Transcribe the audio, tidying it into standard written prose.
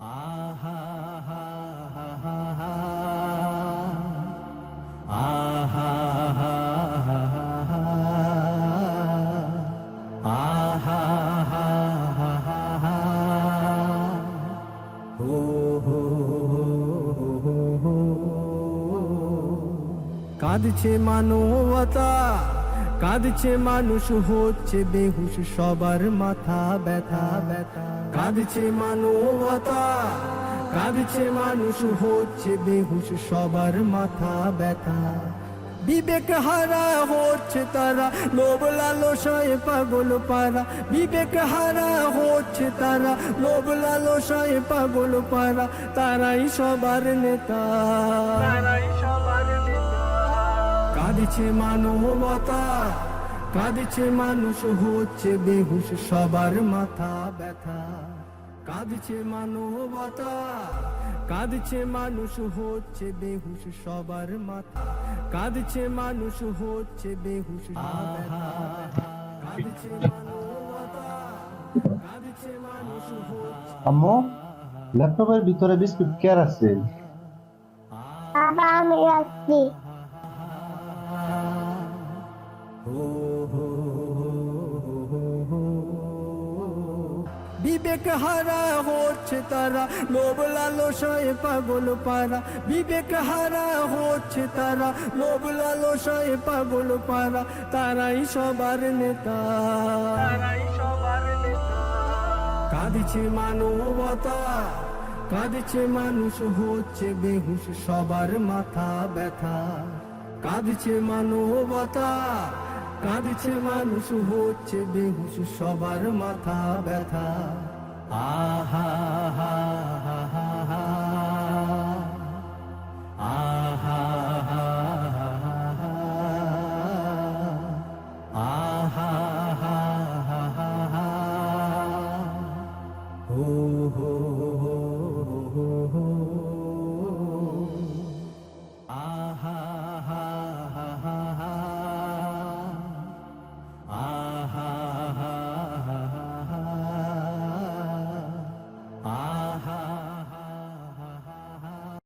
আহা হা হা হা হা আহা হা হা হা আহা হা হা হা হো হো হো হো কাঁদছে মানবতা, কাঁদছে মানুষ হচ্ছে বেহুশ, সবার মাথা ব্যথা ব্যথা। কাঁদছে মানবতা, কাঁদছে মানুষ হচ্ছে বেহুশ, সবার মাথা ব্যথা। বিবেক হারা হচ্ছে তারা, লোভ লালসায় পাগল পারা। বিবেক হারা হচ্ছে তারা, লোভ লালসায় পাগল পারা। তারাই সবার নেতা, তারাই সবার নেতা। কাঁদছে মানবতা, কাঁদছে মানুষ হচ্ছে বেহুশ, সবার মাথা ব্যথা। কাঁদছে মানবতা, কাঁদছে মানুষ হচ্ছে বেহুশ, সবার মাথা। কাঁদছে মানুষ হচ্ছে বেহুশ, কাঁদছে মানবতা, কাঁদছে মানুষ হচ্ছে। আম্মু, ল্যাপটপের ভিতরে বিস্কুট কে আছে? বাবা আমি রাখছি। বিবেক হারা হচ্ছে তারা, লোভ লালসায় পাগল পারা। বিবেক হারা হচ্ছে তারা, লোভ লালসায় পাগল পারা। তারাই সবার নেতা, তারাই সবার নেতা। কাঁদছে মানবতা, কাঁদছে মানুষ হচ্ছে বেহুশ, সবার মাথা ব্যথা। কাঁদছে মানবতা, কাঁদছে মানুষ হচ্ছে বেহুশ, সবার মাথা ব্যথা। আহা হা